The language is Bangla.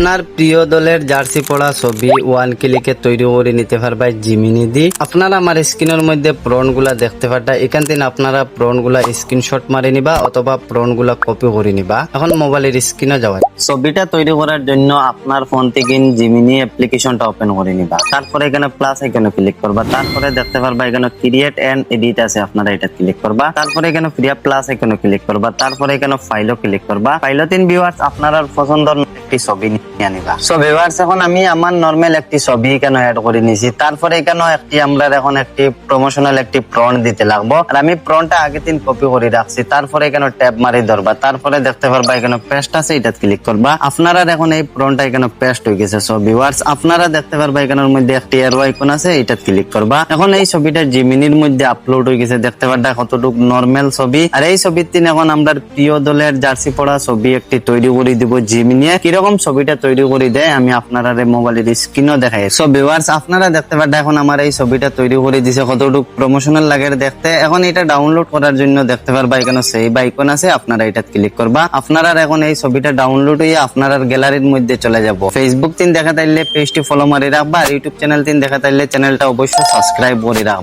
আপনার প্রিয় দলের জার্সি পড়া ছবি ওয়ান ক্লিকে তৈরি করে নিতে পারবেন জিমিনি দি। আপনারা আমার স্ক্রিনের মধ্যে প্রন গুলা দেখতে পারটা, এখান থেকে আপনারা প্রন গুলা স্ক্রিনশট মারি নিবা অথবা প্রন গুলা কপি করে নিবা। এখন মোবাইলের স্ক্রিনে যাওয়া, ছবিটা তৈরি করার জন্য আপনার ফোন থেকে জিমিনি অ্যাপ্লিকেশনটা ওপেন করে নিবা। তারপরে এখানে প্লাস আইকনে ক্লিক করবা, তারপরে দেখতে পারবা এখানে ক্রিয়েট এন্ড এডিট আছে, আপনারা এটা ক্লিক করবা। তারপরে এখানে ফ্রি প্লাস আইকনে ক্লিক করবা, তারপরে এখানে ফাইলও ক্লিক করবা। ফাইলও তিন ভিউয়ার্স আপনার পছন্দের একটি ছবি নিয়ে নিবা। সো ভিউয়ার্স এখন আমি আমার নরমাল একটি ছবি এখানে অ্যাড করে নিয়েছি। তারপরে এখানে আমরা এখন একটি প্রমোশনাল একটি প্রন্ট দিতে লাগবো, আর আমি প্রন্টটা আগে দিন কপি করে রাখছি। তারপরে এখানে ট্যাব মারি ধরবা, তারপরে দেখতে পারবা এখানে পেস্ট আছে, এটা ক্লিক করবা। আপনারা এখন এই প্রন্টটা এখানে পেস্ট হয়ে গেছে। সো ভিউয়ার্স আপনারা দেখতে পারবা এখানের মধ্যে একটি এরো আইকন আছে, এটা ক্লিক করবা। এখন এই ছবিটা জিমিনির মধ্যে আপলোড হয়ে গেছে, দেখতে পারবা কতটুকু নরমাল ছবি। আর এই ছবির তিন এখন আমরা প্রিয় দলের জার্সি পড়া ছবি একটি তৈরি করে দিব জিমিনি। কিরকম ছবিটা তৈরি করে দেয় আমি আপনারা মোবাইলের স্ক্রিনও দেখাই। সো ভিউয়ার্স আপনারা দেখতে পারবেন এখন আমার এই ছবিটা তৈরি করে দিছে, কতটুকু প্রমোশনাল লাগে দেখতে। এখন এটা ডাউনলোড করার জন্য দেখতে পারবা এখানে সেভ আইকন আছে, আপনারা এটা ক্লিক করবা। আপনারা এখন এই ছবিটা ডাউনলোড হয়ে আপনার গ্যালারির মধ্যে চলে যাব। ফেসবুক তিন দেখা তাইলে পেজটি ফলো মারি রাখবা, আর ইউটিউব চ্যানেল তিন দেখা তাইলে চ্যানেলটা অবশ্যই সাবস্ক্রাইব করে রাখবা।